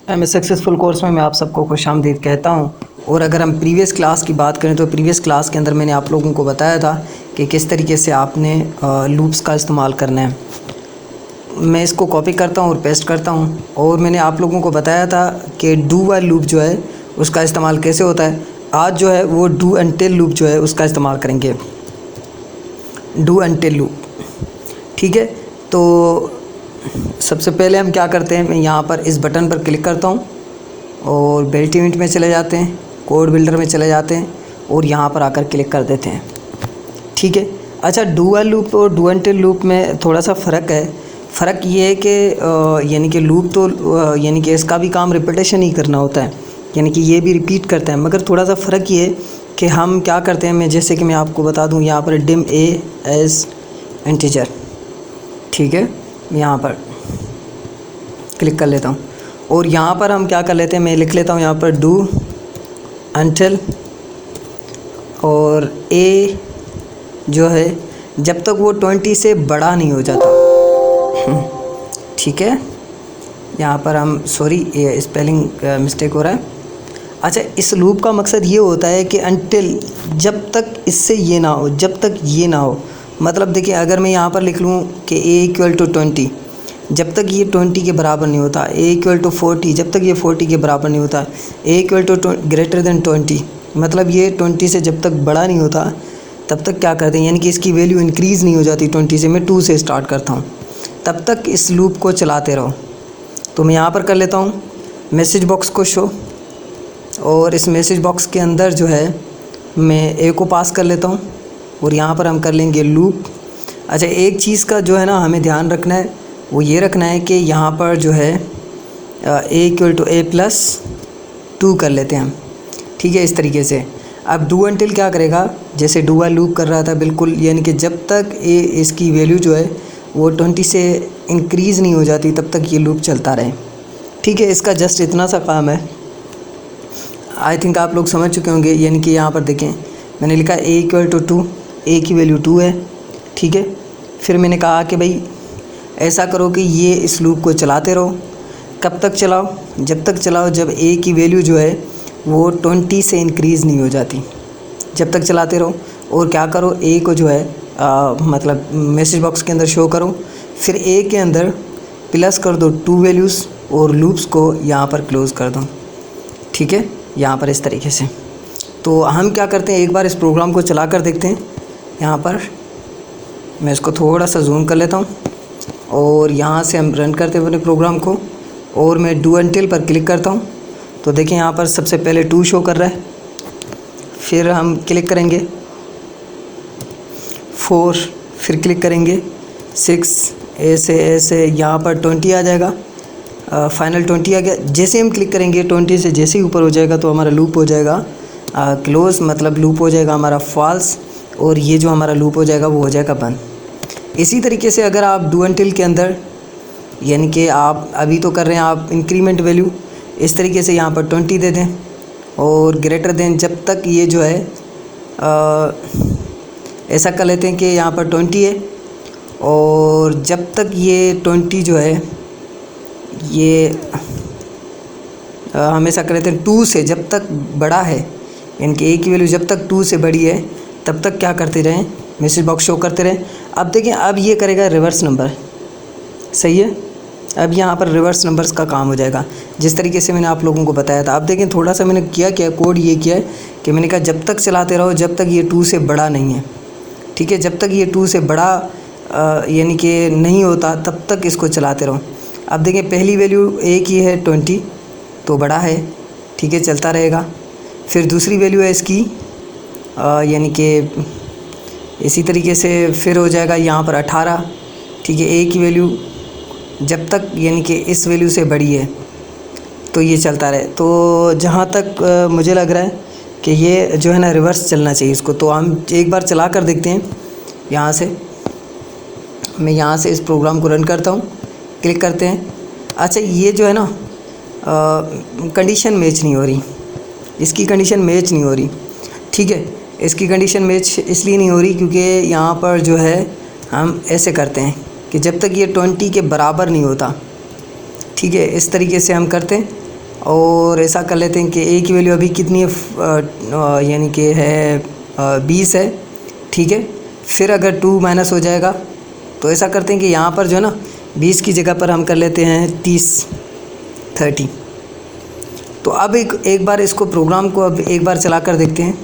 M S successful course में मैं आप सबको खुशामदीद कहता हूं। और अगर हम प्रीवियस क्लास की बात करें तो प्रीवियस क्लास के अंदर मैंने आप लोगों को बताया था कि किस तरीके से आपने लूप्स का इस्तेमाल करना है। मैं इसको कॉपी करता हूं और पेस्ट करता हूं। और मैंने आप लोगों को बताया था कि डू वाइल लूप जो है उसका इस्तेमाल कैसे होता है। आज जो है वो डू अनटिल लूप जो है उसका इस्तेमाल करेंगे, डू अनटिल लूप। ठीक है, तो सबसे पहले हम क्या करते हैं, मैं यहाँ पर इस बटन पर क्लिक करता हूँ और बिल्ट यूनिट में चले जाते हैं, कोड बिल्डर में चले जाते हैं और यहाँ पर आकर क्लिक कर देते हैं। ठीक है, अच्छा, डू वाइल लूप और डू अनटिल लूप में थोड़ा सा फ़र्क है। फ़र्क ये है कि यानी कि लूप तो यानी कि इसका भी काम रिपीटेशन ही करना होता है, यानी कि ये भी रिपीट करता है, मगर थोड़ा सा फ़र्क ये है कि हम क्या करते हैं। मैं जैसे कि मैं आपको बता दूँ, यहाँ पर डिम ए एज इंटीजर, ठीक है, यहाँ पर क्लिक कर लेता हूँ और यहाँ पर हम क्या कर लेते हैं, मैं लिख लेता हूँ यहाँ पर डू अनटिल और ए जो है जब तक वो 20 से बड़ा नहीं हो जाता। ठीक है, यहाँ पर हम सॉरी ये स्पेलिंग मिस्टेक हो रहा है। अच्छा, इस लूप का मकसद ये होता है कि अनटिल जब तक इससे ये ना हो, जब तक ये ना हो। मतलब देखिए, अगर मैं यहाँ पर लिख लूँ कि ए इक्वल टू 20, जब तक ये 20 के बराबर नहीं होता। ए इक्वल टू 40, जब तक ये 40 के बराबर नहीं होता। ए इक्वल टू ग्रेटर देन 20, मतलब ये 20 से जब तक बड़ा नहीं होता तब तक क्या करते हैं, यानी कि इसकी वैल्यू इंक्रीज़ नहीं हो जाती 20 से। मैं 2 से स्टार्ट करता हूँ, तब तक इस लूप को चलाते रहो। तो मैं यहाँ पर कर लेता हूँ मैसेज बॉक्स को शो, और इस मैसेज बॉक्स के अंदर जो है मैं ए को पास कर लेता हूँ और यहाँ पर हम कर लेंगे लूप। अच्छा, एक चीज़ का जो है ना हमें ध्यान रखना है, वो ये रखना है कि यहाँ पर जो है ए इक्वल टू ए प्लस 2 कर लेते हैं हम। ठीक है, इस तरीके से। अब डू अनटिल क्या करेगा, जैसे डू वाइल लूप कर रहा था बिल्कुल, यानी कि जब तक ए इसकी वैल्यू जो है वो 20 से इंक्रीज़ नहीं हो जाती तब तक ये लूप चलता रहे। ठीक है, इसका जस्ट इतना सा काम है। आई थिंक आप लोग समझ चुके होंगे। यानी कि यहाँ पर देखें, मैंने लिखा ए इक्वल टू 2, ए की वैल्यू 2 है। ठीक है, फिर मैंने कहा कि भाई ऐसा करो कि ये इस लूप को चलाते रहो। कब तक चलाओ, जब तक चलाओ जब ए की वैल्यू जो है वो 20 से इंक्रीज़ नहीं हो जाती, जब तक चलाते रहो। और क्या करो, ए को जो है मतलब मैसेज बॉक्स के अंदर शो करो, फिर ए के अंदर प्लस कर दो 2 वैल्यूज़ और लूप्स को यहाँ पर क्लोज़ कर दो। ठीक है, यहाँ पर इस तरीके से। तो हम क्या करते हैं, एक बार इस प्रोग्राम को चला कर देखते हैं। यहाँ पर मैं इसको थोड़ा सा जूम कर लेता हूँ और यहाँ से हम रन करते हैं अपने प्रोग्राम को, और मैं डू अनटिल पर क्लिक करता हूँ। तो देखें, यहाँ पर सबसे पहले 2 शो कर रहा है, फिर हम क्लिक करेंगे 4, फिर क्लिक करेंगे 6, ऐसे ऐसे यहाँ पर 20 आ जाएगा। फाइनल 20 आ गया। जैसे हम क्लिक करेंगे 20 से जैसे ही ऊपर हो जाएगा तो हमारा लूप हो जाएगा क्लोज़, मतलब लूप हो जाएगा हमारा फॉल्स, और ये जो हमारा लूप हो जाएगा वो हो जाएगा बंद। इसी तरीके से अगर आप डू अनटिल के अंदर, यानी कि आप अभी तो कर रहे हैं आप इंक्रीमेंट वैल्यू, इस तरीके से यहाँ पर 20 दे दें और ग्रेटर देन, जब तक ये जो है ऐसा कर लेते हैं कि यहाँ पर 20 है, और जब तक ये 20 जो है ये हमेशा कर लेते हैं 2 से, जब तक बड़ा है, यानी कि ए की वैल्यू जब तक 2 से बड़ी है तब तक क्या करते रहें, मैसेज बॉक्स शो करते रहें। अब देखें, अब ये करेगा रिवर्स नंबर, सही है। अब यहाँ पर रिवर्स नंबर्स का काम हो जाएगा, जिस तरीके से मैंने आप लोगों को बताया था। अब देखें, थोड़ा सा मैंने क्या कोड ये किया है कि मैंने कहा जब तक चलाते रहो जब तक ये 2 से बड़ा नहीं है। ठीक है, जब तक ये 2 से बड़ा यानी कि नहीं होता तब तक इसको चलाते रहो। अब देखें, पहली वैल्यू ए की है 20, तो बड़ा है, ठीक है, चलता रहेगा। फिर दूसरी वैल्यू है इसकी यानी कि इसी तरीके से फिर हो जाएगा यहाँ पर 18। ठीक है, ए की वैल्यू जब तक यानी कि इस वैल्यू से बड़ी है तो ये चलता रहे। तो जहाँ तक मुझे लग रहा है कि ये जो है ना रिवर्स चलना चाहिए इसको। तो हम एक बार चला कर देखते हैं। यहाँ से मैं यहाँ से इस प्रोग्राम को रन करता हूँ, क्लिक करते हैं। अच्छा, ये जो है ना कंडीशन मैच नहीं हो रही, इसकी कंडीशन मैच नहीं हो रही। ठीक है, इसकी कंडीशन मैच इसलिए नहीं हो रही क्योंकि यहाँ पर जो है हम ऐसे करते हैं कि जब तक ये 20 के बराबर नहीं होता, ठीक है, इस तरीके से हम करते हैं। और ऐसा कर लेते हैं कि ए की वैल्यू अभी कितनी है, यानी कि है 20 है, ठीक है। फिर अगर 2 माइनस हो जाएगा तो ऐसा करते हैं कि यहाँ पर जो है ना 20 की जगह पर हम कर लेते हैं 30। तो अब एक बार इसको प्रोग्राम को अब एक बार चला कर देखते हैं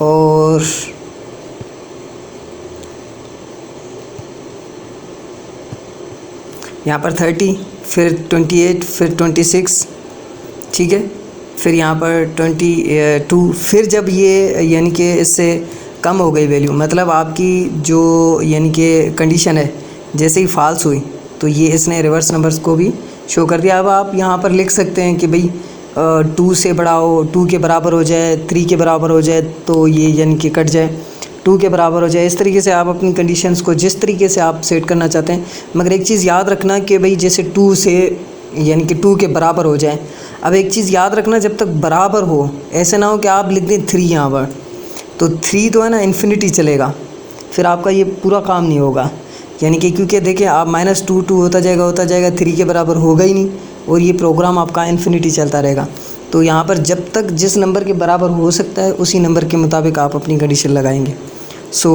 और यहाँ पर 30, फिर 28, फिर 26, ठीक है। फिर यहाँ पर 22, फिर जब ये यानी कि इससे कम हो गई वैल्यू, मतलब आपकी जो यानी कि कंडीशन है जैसे ही फॉल्स हुई तो ये इसने रिवर्स नंबर्स को भी शो कर दिया। अब आप यहाँ पर लिख सकते हैं कि भाई 2 से बड़ा हो, 2 के बराबर हो जाए, 3 के बराबर हो जाए तो ये यानी कि कट जाए, 2 के बराबर हो जाए। इस तरीके से आप अपनी कंडीशंस को जिस तरीके से आप सेट करना चाहते हैं, मगर एक चीज़ याद रखना कि भाई जैसे 2 से यानी कि 2 के बराबर हो जाए। अब एक चीज़ याद रखना, जब तक बराबर हो, ऐसे ना हो कि आप लिख दें 3 यहाँ पर, तो 3 तो है ना इन्फिनिटी चलेगा, फिर आपका ये पूरा काम नहीं होगा। यानी कि क्योंकि देखिए आप -2 होता जाएगा 3 के बराबर होगा ही नहीं, और ये प्रोग्राम आपका इन्फिनिटी चलता रहेगा। तो यहाँ पर जब तक जिस नंबर के बराबर हो सकता है उसी नंबर के मुताबिक आप अपनी कंडीशन लगाएंगे। सो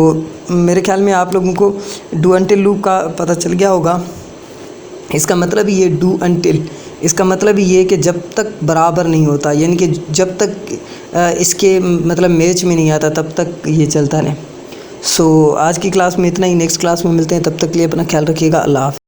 मेरे ख्याल में आप लोगों को डू अनटिल लूप का पता चल गया होगा। इसका मतलब ये डू अनटिल, इसका मतलब ये कि जब तक बराबर नहीं होता, यानी कि जब तक इसके मतलब मैच में नहीं आता तब तक ये चलता नहीं। सो आज की क्लास में इतना ही, नेक्स्ट क्लास में मिलते हैं, तब तक के लिए अपना ख्याल रखिएगा। अल्लाह हाफ़िज़।